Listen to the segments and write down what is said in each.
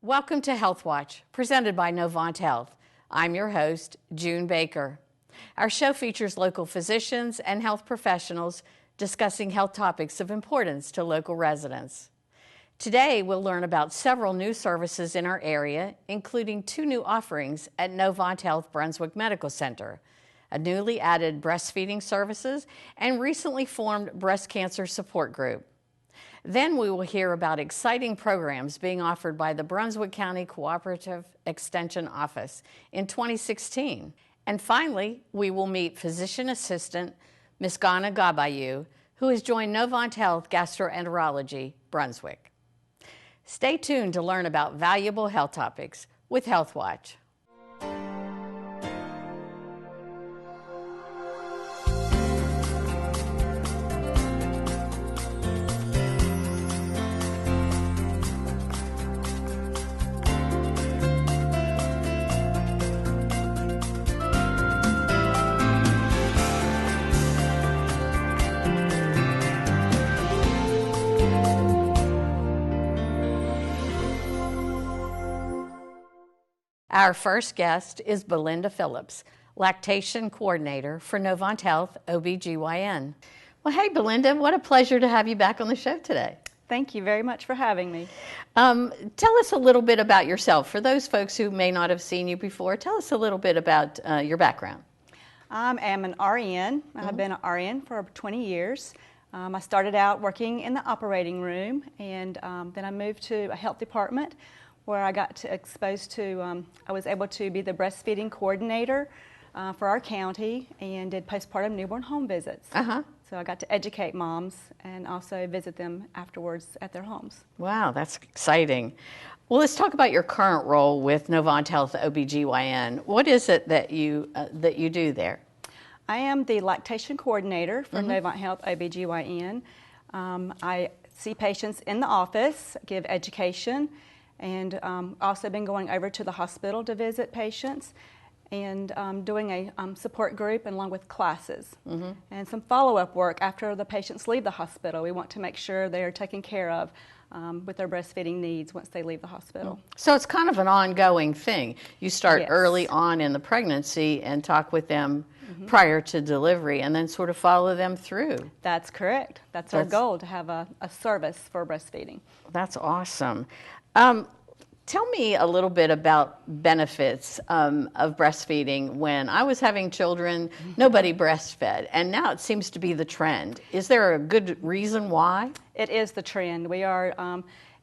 Welcome to Health Watch, presented by Novant Health. I'm your host, June Baker. Our show features local physicians and health professionals discussing health topics of importance to local residents. Today, we'll learn about several new services in our area, including 2 new offerings at Novant Health Brunswick Medical Center, a newly added breastfeeding services, and recently formed breast cancer support group. Then we will hear about exciting programs being offered by the Brunswick County Cooperative Extension Office in 2016. And finally, we will meet physician assistant Ms. Ghana Gabayu, who has joined Novant Health Gastroenterology, Brunswick. Stay tuned to learn about valuable health topics with Health Watch. Our first guest is Belinda Phillips, Lactation Coordinator for Novant Health OBGYN. Well, hey, Belinda, what a pleasure to have you back on the show today. Thank you very much for having me. Tell us a little bit about yourself. For those folks who may not have seen you before, tell us a little bit about your background. I am an RN. I've been an RN for over 20 years. I started out working in the operating room, and then I moved to a health department where I got exposed to, I was able to be the breastfeeding coordinator for our county and did postpartum newborn home visits. So I got to educate moms and also visit them afterwards at their homes. Wow, that's exciting. Well, let's talk about your current role with Novant Health OBGYN. What is it that you do there? I am the lactation coordinator for Novant Health OBGYN. I see patients in the office, give education, and also been going over to the hospital to visit patients and doing a support group along with classes and some follow-up work after the patients leave the hospital. We want to make sure they are taken care of with their breastfeeding needs once they leave the hospital. So it's kind of an ongoing thing. You start early on in the pregnancy and talk with them prior to delivery and then sort of follow them through. That's correct. That's our goal, to have a service for breastfeeding. That's awesome. Tell me a little bit about benefits of breastfeeding. When I was having children, nobody breastfed, and now it seems to be the trend. Is there a good reason why? It is the trend. We are,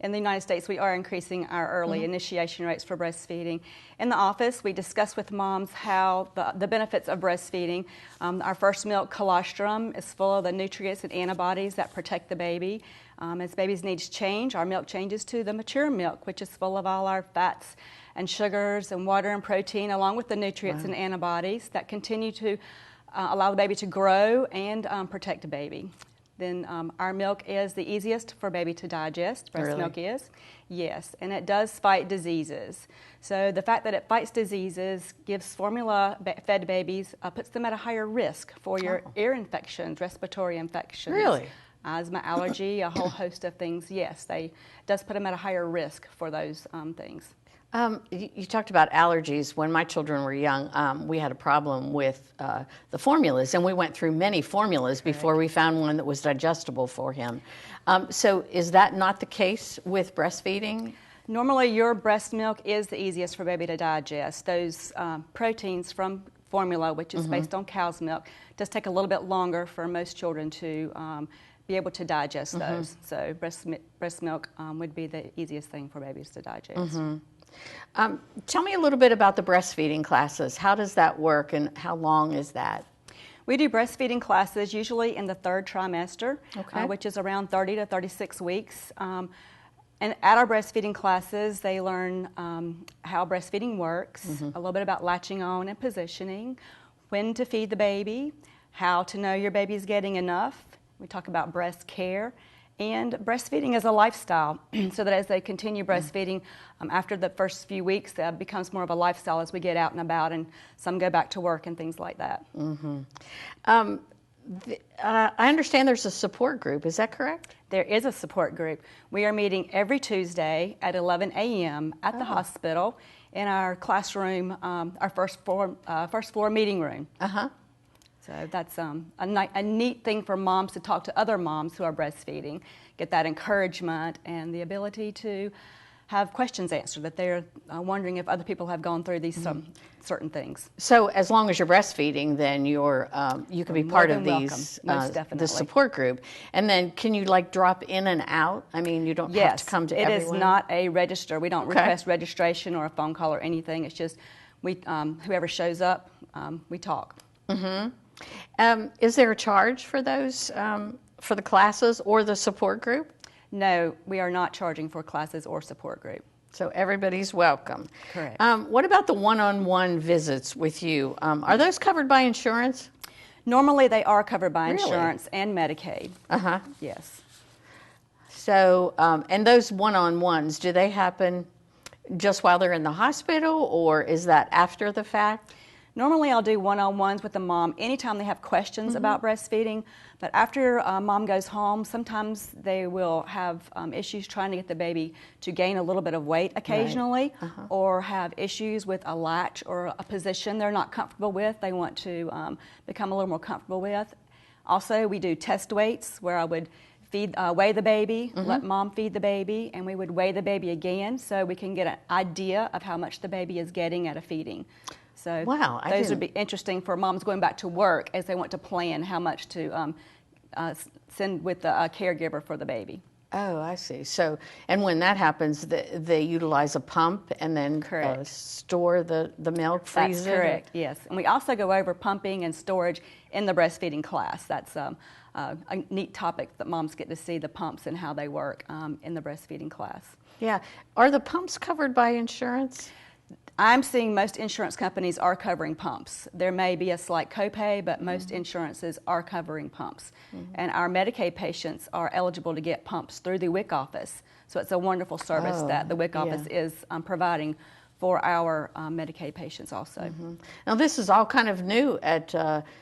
in the United States, we are increasing our early initiation rates for breastfeeding. In the office, we discuss with moms how the benefits of breastfeeding. Our first milk, colostrum, is full of the nutrients and antibodies that protect the baby. As baby's needs change, our milk changes to the mature milk, which is full of all our fats and sugars and water and protein, along with the nutrients and antibodies that continue to allow the baby to grow and protect the baby. Then our milk is the easiest for baby to digest. Breast milk is. Yes, and it does fight diseases. So the fact that it fights diseases gives formula-fed babies, puts them at a higher risk for your ear infections, respiratory infections. Really? Asthma, allergy, a whole host of things. Yes, does put them at a higher risk for those things. You talked about allergies. When my children were young, we had a problem with the formulas, and we went through many formulas before we found one that was digestible for him. So is that not the case with breastfeeding? Normally, your breast milk is the easiest for baby to digest. Those proteins from formula, which is based on cow's milk, does take a little bit longer for most children to be able to digest those. So breast milk would be the easiest thing for babies to digest. Tell me a little bit about the breastfeeding classes. How does that work, and how long is that? We do breastfeeding classes usually in the 3rd trimester, which is around 30 to 36 weeks. And at our breastfeeding classes, they learn how breastfeeding works, a little bit about latching on and positioning, when to feed the baby, how to know your baby's getting enough. We talk about breast care, and breastfeeding is a lifestyle, so that as they continue breastfeeding, after the first few weeks, that becomes more of a lifestyle as we get out and about, and some go back to work and things like that. I understand there's a support group. Is that correct? There is a support group. We are meeting every Tuesday at 11 a.m. at the hospital in our classroom, our first floor meeting room. So that's a neat thing for moms to talk to other moms who are breastfeeding, get that encouragement and the ability to have questions answered, that they're wondering if other people have gone through these certain things. So as long as you're breastfeeding, then you can be part of these the support group. And then can you like drop in and out? I mean, you don't have to come to everyone? Yes, it is not a register. We don't request registration or a phone call or anything. It's just whoever shows up, we talk. Is there a charge for those, for the classes or the support group? No, we are not charging for classes or support group. So everybody's welcome. Correct. What about the one-on-one visits with you? Are those covered by insurance? Normally they are covered by insurance and Medicaid. Yes. So, and those one-on-ones, do they happen just while they're in the hospital, or is that after the fact? Normally I'll do one-on-ones with the mom anytime they have questions about breastfeeding, but after mom goes home, sometimes they will have issues trying to get the baby to gain a little bit of weight occasionally, or have issues with a latch or a position they're not comfortable with, they want to become a little more comfortable with. Also, we do test weights where I would weigh the baby, let mom feed the baby, and we would weigh the baby again so we can get an idea of how much the baby is getting at a feeding. So those would be interesting for moms going back to work as they want to plan how much to send with the caregiver for the baby. Oh, I see. So, and when that happens, they utilize a pump and then store the milk, freeze it? That's correct, yes. And we also go over pumping and storage in the breastfeeding class. That's a neat topic that moms get to see the pumps and how they work in the breastfeeding class. Yeah. Are the pumps covered by insurance? I'm seeing most insurance companies are covering pumps. There may be a slight copay, but most insurances are covering pumps. And our Medicaid patients are eligible to get pumps through the WIC office. So it's a wonderful service that the WIC office is providing for our Medicaid patients also. Now this is all kind of new at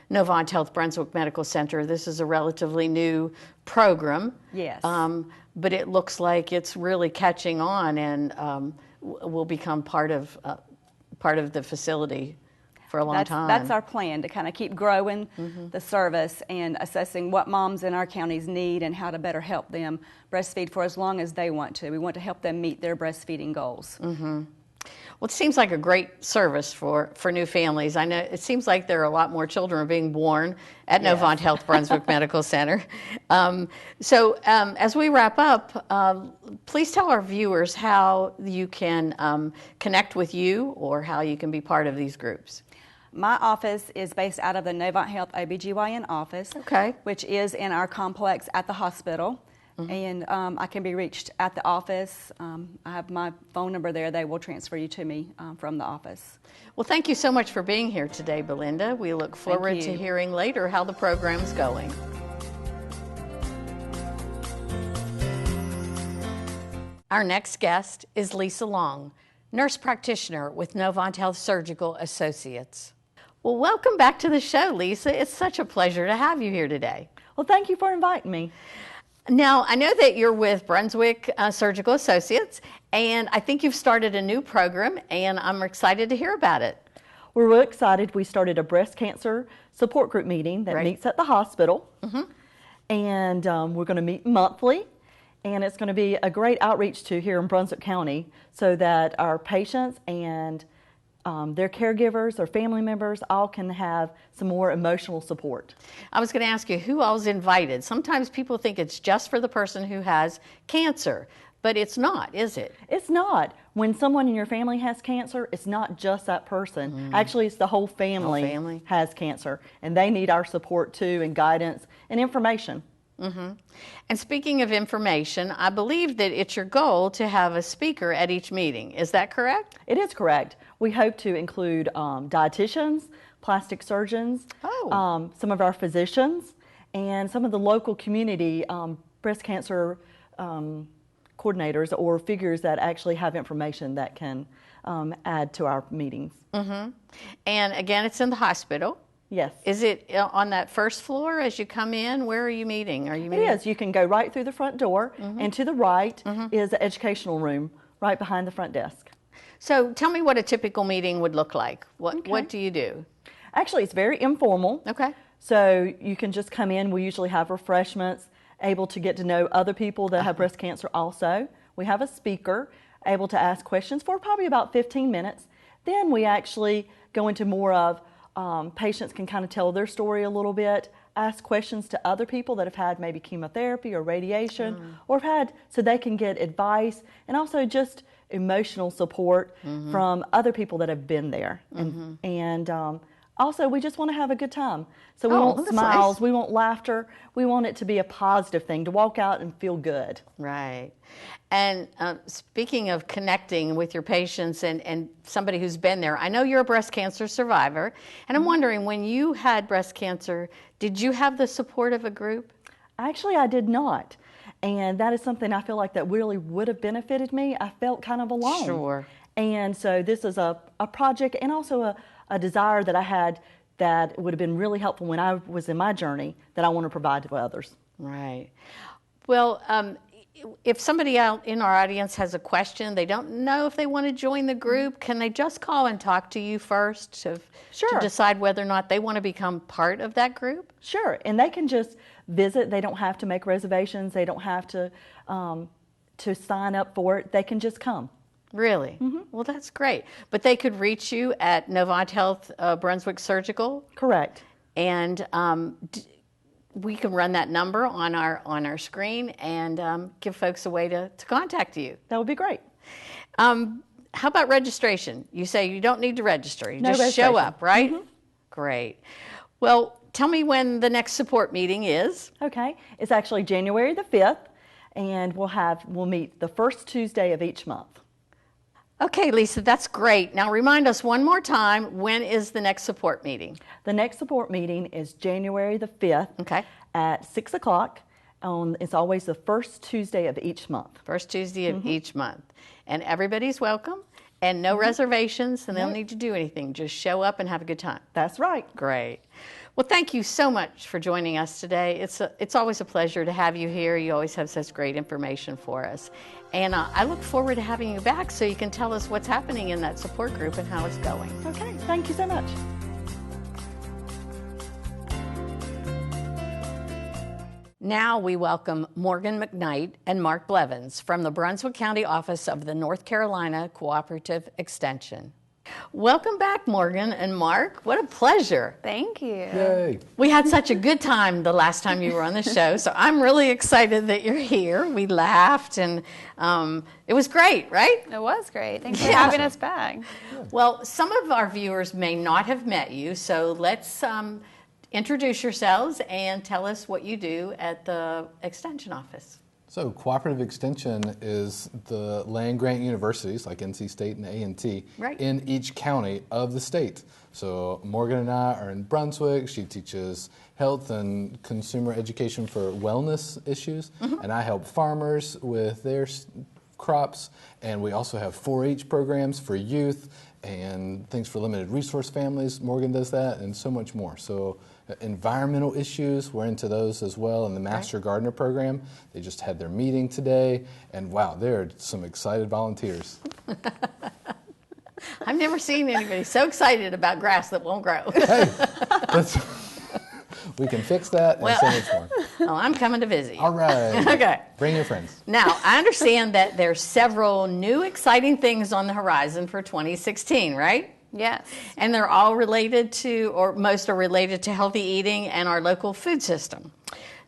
Novant Health Brunswick Medical Center. This is a relatively new program. Yes. But it looks like it's really catching on and will become part of the facility for a long time. That's our plan, to kind of keep growing the service and assessing what moms in our counties need and how to better help them breastfeed for as long as they want to. We want to help them meet their breastfeeding goals. Well, it seems like a great service for new families. I know it seems like there are a lot more children are being born at Novant Health Brunswick Medical Center. So as we wrap up, please tell our viewers how you can connect with you or how you can be part of these groups. My office is based out of the Novant Health OBGYN office, which is in our complex at the hospital. And I can be reached at the office. I have my phone number there. They will transfer you to me from the office. Well, thank you so much for being here today, Belinda. We look forward to hearing later how the program's going. Our next guest is Lisa Long, nurse practitioner with Novant Health Surgical Associates. Well, welcome back to the show, Lisa. It's such a pleasure to have you here today. Well, thank you for inviting me. Now, I know that you're with Brunswick Surgical Associates, and I think you've started a new program, and I'm excited to hear about it. We're real excited. We started a breast cancer support group meeting that meets at the hospital, and we're going to meet monthly, and it's going to be a great outreach to here in Brunswick County so that our patients and their caregivers, their family members, all can have some more emotional support. I was going to ask you, who all's invited? Sometimes people think it's just for the person who has cancer, but it's not, is it? It's not. When someone in your family has cancer, it's not just that person. Actually, it's the whole family has cancer, and they need our support too, and guidance and information. And speaking of information, I believe that it's your goal to have a speaker at each meeting. Is that correct? It is correct. We hope to include dietitians, plastic surgeons, some of our physicians, and some of the local community breast cancer coordinators or figures that actually have information that can add to our meetings. And again, it's in the hospital. Yes. Is it on that first floor as you come in? Where are you meeting? It is. You can go right through the front door, and to the right is the educational room right behind the front desk. So tell me what a typical meeting would look like. What do you do? Actually, it's very informal. Okay. So you can just come in. We usually have refreshments, able to get to know other people that have breast cancer also. We have a speaker, able to ask questions for probably about 15 minutes. Then we actually go into more of patients can kind of tell their story a little bit, ask questions to other people that have had maybe chemotherapy or radiation, or have had, so they can get advice and also just emotional support from other people that have been there. And also, we just want to have a good time. So we want smiles, nice. We want laughter, we want it to be a positive thing, to walk out and feel good. Right. And speaking of connecting with your patients and somebody who's been there, I know you're a breast cancer survivor, and I'm wondering, when you had breast cancer, did you have the support of a group? Actually, I did not. And that is something I feel like that really would have benefited me. I felt kind of alone. Sure. And so this is a project and also a desire that I had that would have been really helpful when I was in my journey that I want to provide to others. Right. Well, if somebody out in our audience has a question, they don't know if they want to join the group, can they just call and talk to you first to decide whether or not they want to become part of that group? Sure, and they can just visit. They don't have to make reservations. They don't have to sign up for it. They can just come. Really? Well, that's great. But they could reach you at Novant Health Brunswick Surgical? Correct. And we can run that number on our screen and give folks a way to contact you. That would be great. How about registration? You say you don't need to register. You just show up, right? Great. Well, tell me when the next support meeting is. Okay. It's actually January the 5th, and we'll meet the first Tuesday of each month. Okay, Lisa, that's great. Now remind us one more time, when is the next support meeting? The next support meeting is January the 5th at 6 o'clock. It's always the first Tuesday of each month. First Tuesday of each month. And everybody's welcome, and no reservations, and they don't need to do anything. Just show up and have a good time. That's right. Great. Well, thank you so much for joining us today. It's always a pleasure to have you here. You always have such great information for us. And I look forward to having you back so you can tell us what's happening in that support group and how it's going. Okay, thank you so much. Now we welcome Morgan McKnight and Mark Blevins from the Brunswick County Office of the North Carolina Cooperative Extension. Welcome back, Morgan and Mark. What a pleasure. Thank you. Yay. We had such a good time the last time you were on the show, so I'm really excited that you're here. We laughed, and it was great, right? It was great. Thanks for having us back. Well, some of our viewers may not have met you, so let's introduce yourselves and tell us what you do at the Extension Office. So Cooperative Extension is the land-grant universities like NC State and A&T in each county of the state. So Morgan and I are in Brunswick. She teaches health and consumer education for wellness issues, and I help farmers with their crops. And we also have 4-H programs for youth and things for limited resource families. Morgan does that, and so much more. So environmental issues, we're into those as well in the Master Gardener program. They just had their meeting today, and wow, there are some excited volunteers. I've never seen anybody so excited about grass that won't grow. Hey, we can fix that and so much more. Oh, I'm coming to visit you. All right. Okay. Bring your friends. Now, I understand that there's several new exciting things on the horizon for 2016, right? Yes. And they're all related to, or most are related to healthy eating and our local food system.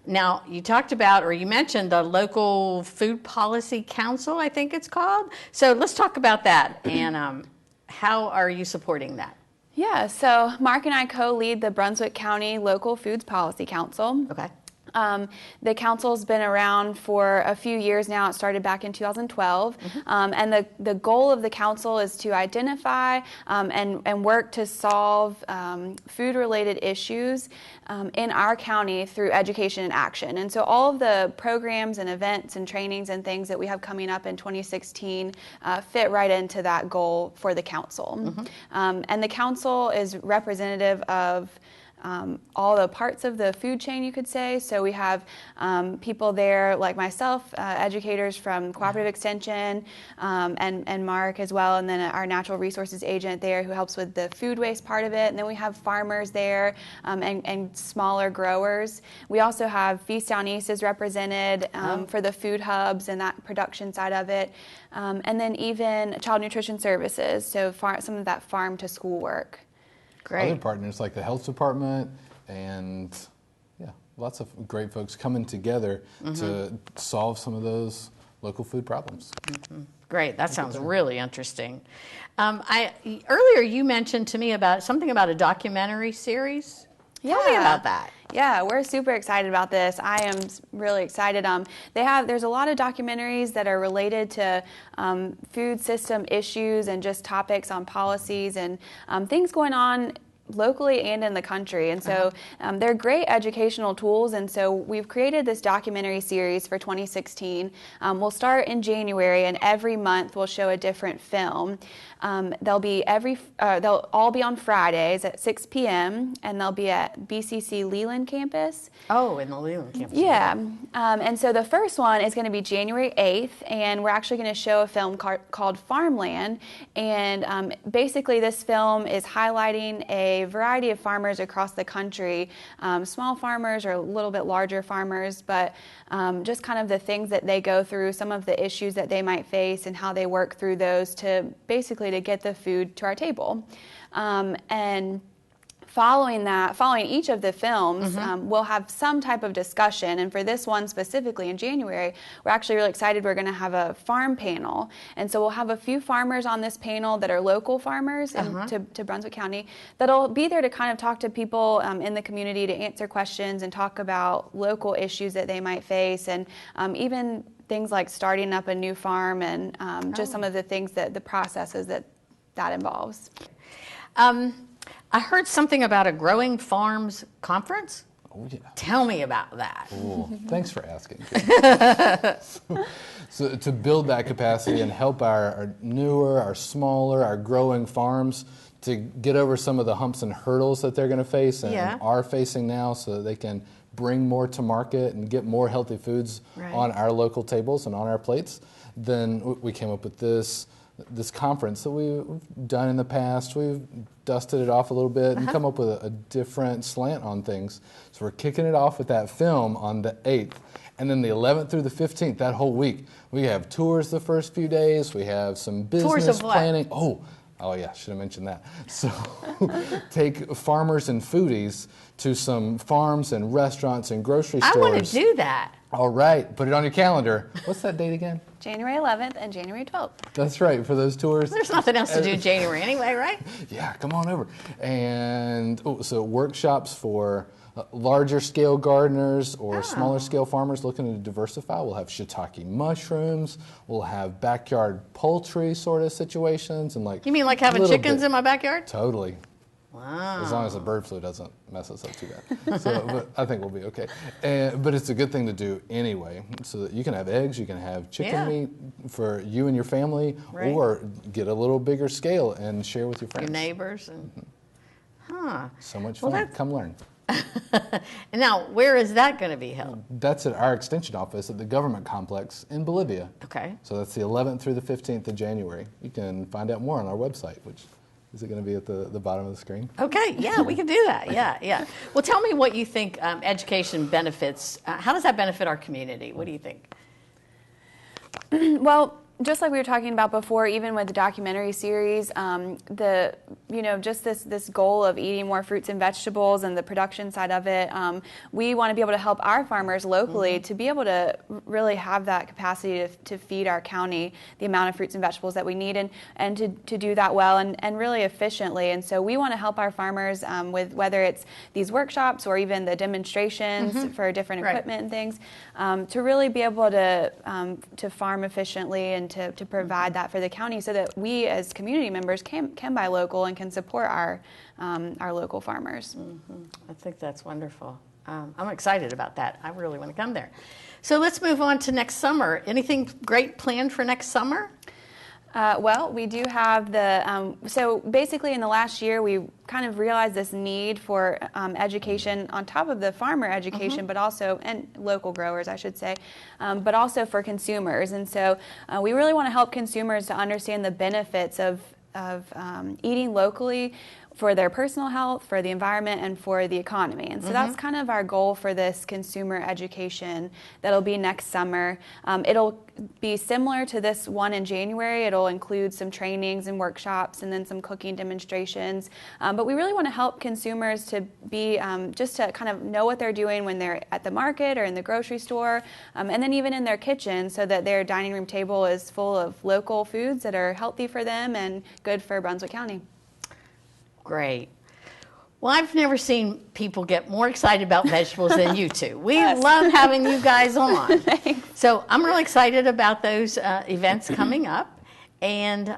Now, you talked about, or you mentioned the Local Food Policy Council, I think it's called. So let's talk about that, and how are you supporting that? Yeah, so Mark and I co-lead the Brunswick County Local Foods Policy Council. Okay. The council's been around for a few years now. It started back in 2012. And the goal of the council is to identify and work to solve food-related issues in our county through education and action. And so all of the programs and events and trainings and things that we have coming up in 2016 fit right into that goal for the council. And the council is representative of all the parts of the food chain, you could say. So we have people there like myself, educators from Cooperative Extension, and Mark as well, and then our natural resources agent there who helps with the food waste part of it. And then we have farmers there, and smaller growers. We also have Feast Down East is represented for the food hubs and that production side of it. And then even Child Nutrition Services, so some of that farm to school work. Great. Other partners like the health department and lots of great folks coming together to solve some of those local food problems. Great, that sounds really interesting. Earlier you mentioned to me about something about a documentary series. Tell me about that. Yeah, we're super excited about this. I am really excited. There's a lot of documentaries that are related to food system issues and just topics on policies and things going on locally and in the country. And so they're great educational tools. And so we've created this documentary series for 2016. We'll start in January, and every month we'll show a different film. They'll all be on Fridays at 6 p.m. and they'll be at BCC Leland campus. Oh, in the Leland campus. Yeah. And so the first one is going to be January 8th, and we're actually going to show a film called Farmland. And basically this film is highlighting a variety of farmers across the country, small farmers or a little bit larger farmers, but just kind of the things that they go through, some of the issues that they might face and how they work through those to basically to get the food to our table. And following each of the films, we'll have some type of discussion. And for this one specifically in January, we're actually really excited. We're going to have a farm panel. And so we'll have a few farmers on this panel that are local farmers to Brunswick County that'll be there to kind of talk to people in the community to answer questions and talk about local issues that they might face, and even things like starting up a new farm and just some of the things the processes that involves. I heard something about a growing farms conference. Oh, yeah. Tell me about that. Cool. Thanks for asking. So to build that capacity and help our newer, our smaller, our growing farms to get over some of the humps and hurdles that they're going to face and are facing now, so that they can bring more to market and get more healthy foods on our local tables and on our plates, then we came up with this conference that we've done in the past. We've dusted it off a little bit and come up with a different slant on things. So we're kicking it off with that film on the 8th. And then the 11th through the 15th, that whole week, we have tours the first few days. We have some business planning. Oh yeah, should have mentioned that. So take farmers and foodies to some farms and restaurants and grocery stores. I want to do that. All right, put it on your calendar. What's that date again? January 11th and January 12th. That's right, for those tours. There's nothing else to do in January anyway, right? Yeah, come on over. And so workshops for larger scale gardeners or smaller scale farmers looking to diversify. We'll have shiitake mushrooms. We'll have backyard poultry sort of situations. And You mean like having chickens in my backyard? Totally. Wow. As long as the bird flu doesn't mess us up too bad. But I think we'll be okay. But it's a good thing to do anyway, so that you can have eggs, you can have chicken meat for you and your family, or get a little bigger scale and share with your friends. Your neighbors. So much fun. Come learn. And now, where is that going to be held? That's at our extension office at the government complex in Bolivia. Okay. So that's the 11th through the 15th of January. You can find out more on our website, which is it going to be at the bottom of the screen? Okay, yeah, we can do that. Yeah. Well, tell me what you think education benefits. How does that benefit our community? What do you think? Well, just like we were talking about before, even with the documentary series, just this goal of eating more fruits and vegetables and the production side of it, we want to be able to help our farmers locally to be able to really have that capacity to feed our county the amount of fruits and vegetables that we need, and to do that well and really efficiently. And so we want to help our farmers with whether it's these workshops or even the demonstrations for different equipment and things, to really be able to farm efficiently and to provide that for the county, so that we as community members can buy local and can support our local farmers. I think that's wonderful. I'm excited about that. I really want to come there. So let's move on to next summer. Anything great planned for next summer? Well, we do have the, so basically in the last year, we kind of realized this need for education on top of the farmer education, but also, and local growers, I should say, but also for consumers. And so we really want to help consumers to understand the benefits of eating locally for their personal health, for the environment, and for the economy. And so that's kind of our goal for this consumer education that'll be next summer. It'll be similar to this one in January. It'll include some trainings and workshops and then some cooking demonstrations. But we really want to help consumers to be, just to kind of know what they're doing when they're at the market or in the grocery store, and then even in their kitchen, so that their dining room table is full of local foods that are healthy for them and good for Brunswick County. Great. Well, I've never seen people get more excited about vegetables than you two. We love having you guys on. Thanks. So I'm really excited about those events coming up. And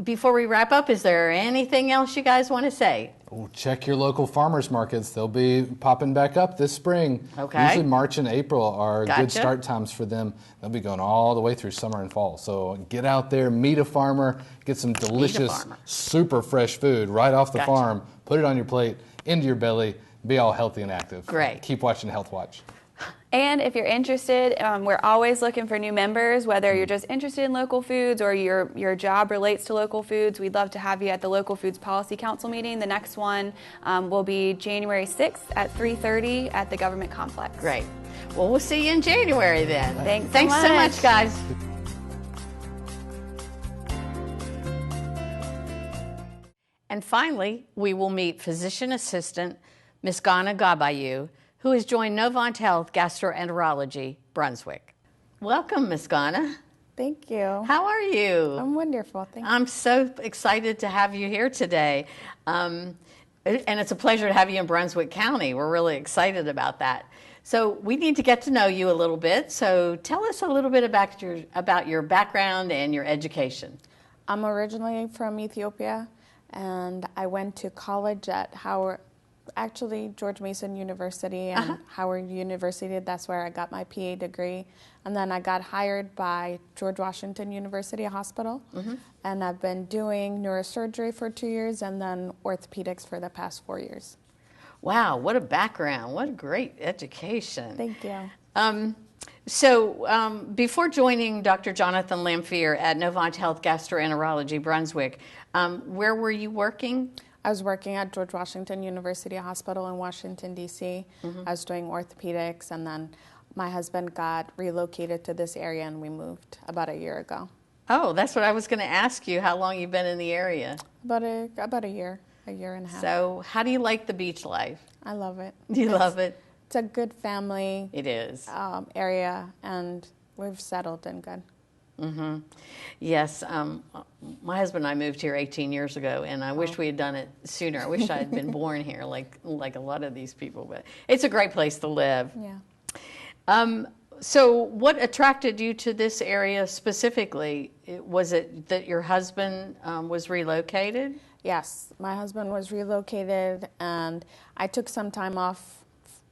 before we wrap up, is there anything else you guys want to say? Well, check your local farmers markets. They'll be popping back up this spring. Okay. Usually March and April are Gotcha. good start times for them. They'll be going all the way through summer and fall. So get out there, meet a farmer, get some delicious, super fresh food right off the farm. Put it on your plate, into your belly, be all healthy and active. Great. Keep watching Health Watch. And if you're interested, we're always looking for new members, whether you're just interested in local foods or your job relates to local foods. We'd love to have you at the Local Foods Policy Council meeting. The next one will be January 6th at 3:30 at the Government Complex. Great. Well, we'll see you in January then. Thanks so much, guys. And finally, we will meet physician assistant Ms. Ghana Gabayu, who has joined Novant Health Gastroenterology, Brunswick. Welcome, Ms. Ghana. Thank you. How are you? I'm wonderful. Thank you. I'm so excited to have you here today. And it's a pleasure to have you in Brunswick County. We're really excited about that. So we need to get to know you a little bit. So tell us a little bit about your background and your education. I'm originally from Ethiopia, and I went to college at George Mason University and Howard University. That's where I got my PA degree. And then I got hired by George Washington University Hospital. And I've been doing neurosurgery for 2 years and then orthopedics for the past 4 years. Wow, what a background. What a great education. Thank you. So before joining Dr. Jonathan Lamphere at Novant Health Gastroenterology, Brunswick, where were you working? I was working at George Washington University Hospital in Washington, D.C. I was doing orthopedics, and then my husband got relocated to this area, and we moved about a year ago. Oh, that's what I was going to ask you, how long you've been in the area. About a year and a half. So how do you like the beach life? I love it. You love it? It's a good family. It is. Area, and we've settled in good. Yes, my husband and I moved here 18 years ago, and I wish we had done it sooner. I wish I had been born here, like a lot of these people. But it's a great place to live. Yeah. So, what attracted you to this area specifically? Was it that your husband was relocated? Yes, my husband was relocated, and I took some time off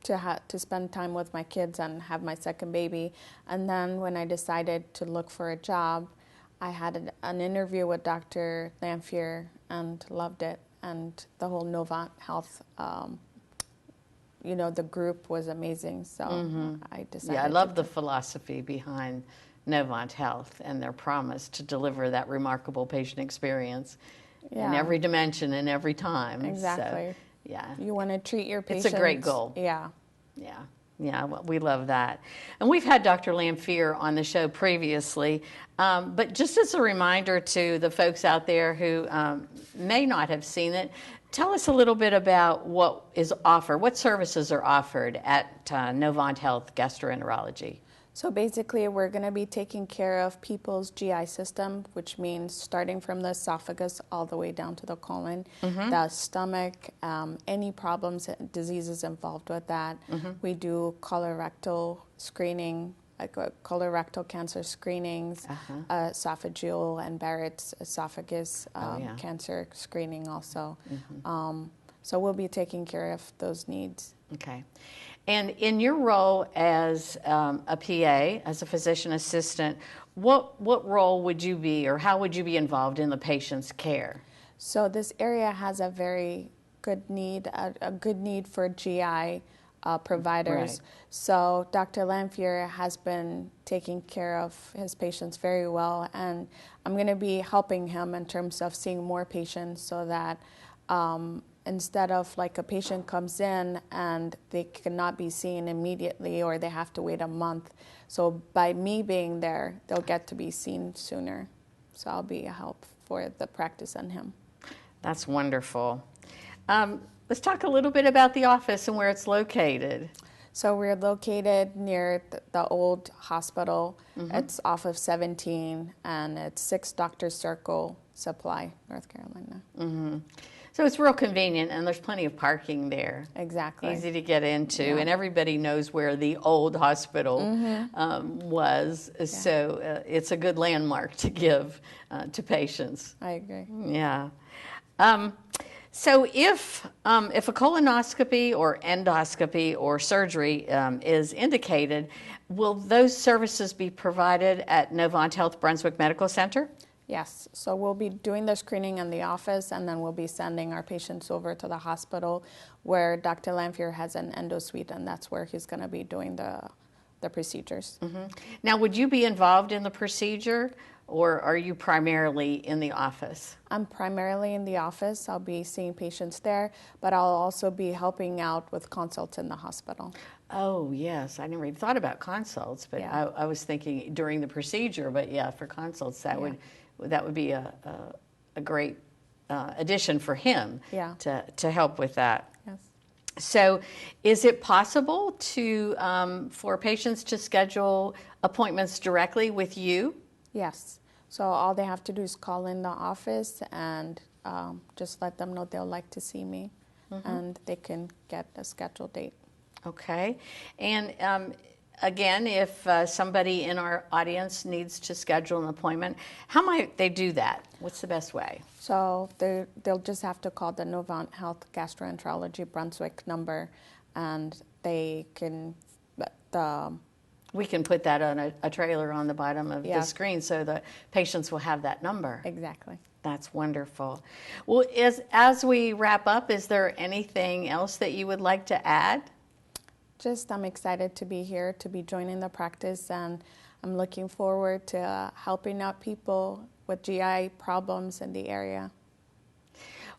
to spend time with my kids and have my second baby. And then when I decided to look for a job, I had an interview with Dr. Lamphere and loved it. And the whole Novant Health, the group was amazing. So I decided. Yeah, I love the philosophy behind Novant Health and their promise to deliver that remarkable patient experience in every dimension and every time. Exactly. So, yeah. You want to treat your patients. It's a great goal. Yeah. Yeah, well, we love that. And we've had Dr. Lamphere on the show previously, but just as a reminder to the folks out there who may not have seen it, tell us a little bit about what is offered, what services are offered at Novant Health Gastroenterology. So basically, we're going to be taking care of people's GI system, which means starting from the esophagus all the way down to the colon, the stomach, any problems, diseases involved with that. We do colorectal screening, like colorectal cancer screenings, esophageal and Barrett's esophagus cancer screening also. So we'll be taking care of those needs. Okay. And in your role as a PA, as a physician assistant, what role would you be, or how would you be involved in the patient's care? So this area has a very good need, a good need for GI providers. Right. So Dr. Lamphere has been taking care of his patients very well, and I'm going to be helping him in terms of seeing more patients so that instead of like a patient comes in and they cannot be seen immediately or they have to wait a month. So by me being there, they'll get to be seen sooner. So I'll be a help for the practice on him. That's wonderful. Let's talk a little bit about the office and where it's located. So we're located near the old hospital. It's off of 17, and it's 6 Doctor Circle, Supply, North Carolina. So it's real convenient, and there's plenty of parking there. Exactly. Easy to get into, and everybody knows where the old hospital was. So it's a good landmark to give to patients. I agree. Yeah. So if a colonoscopy or endoscopy or surgery is indicated, will those services be provided at Novant Health Brunswick Medical Center? Yes. So we'll be doing the screening in the office, and then we'll be sending our patients over to the hospital where Dr. Lamphere has an endo suite, and that's where he's going to be doing the procedures. Now, would you be involved in the procedure, or are you primarily in the office? I'm primarily in the office. I'll be seeing patients there, but I'll also be helping out with consults in the hospital. Oh, yes. I never even thought about consults, but I was thinking during the procedure. But yeah, for consults, that would be a great addition for him to help with that. Yes. So is it possible for patients to schedule appointments directly with you? Yes. So all they have to do is call in the office and just let them know they'll like to see me, and they can get a scheduled date. Okay. And again, if somebody in our audience needs to schedule an appointment, how might they do that? What's the best way? So they'll just have to call the Novant Health Gastroenterology Brunswick number, and they can We can put that on a trailer on the bottom of the screen so the patients will have that number. Exactly. That's wonderful. Well, as we wrap up, is there anything else that you would like to add? Just I'm excited to be here, to be joining the practice, and I'm looking forward to helping out people with GI problems in the area.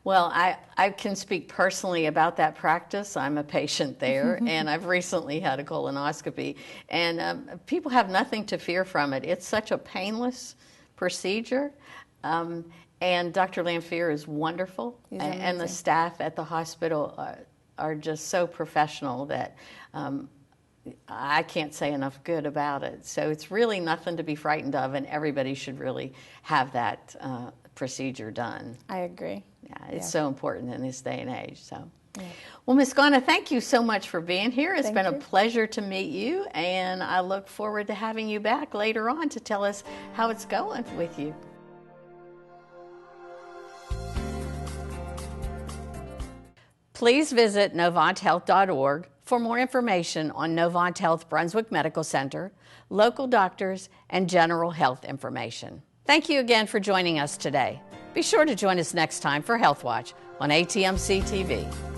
Well, I can speak personally about that practice. I'm a patient there, and I've recently had a colonoscopy, and people have nothing to fear from it. It's such a painless procedure, and Dr. Lamphere is wonderful, and the staff at the hospital are just so professional that I can't say enough good about it. So it's really nothing to be frightened of, and everybody should really have that procedure done. I agree. Yeah, it's so important in this day and age. So, well, Ms. Ghana, thank you so much for being here. It's been a pleasure to meet you, and I look forward to having you back later on to tell us how it's going with you. Please visit NovantHealth.org for more information on Novant Health Brunswick Medical Center, local doctors, and general health information. Thank you again for joining us today. Be sure to join us next time for Health Watch on ATMC TV.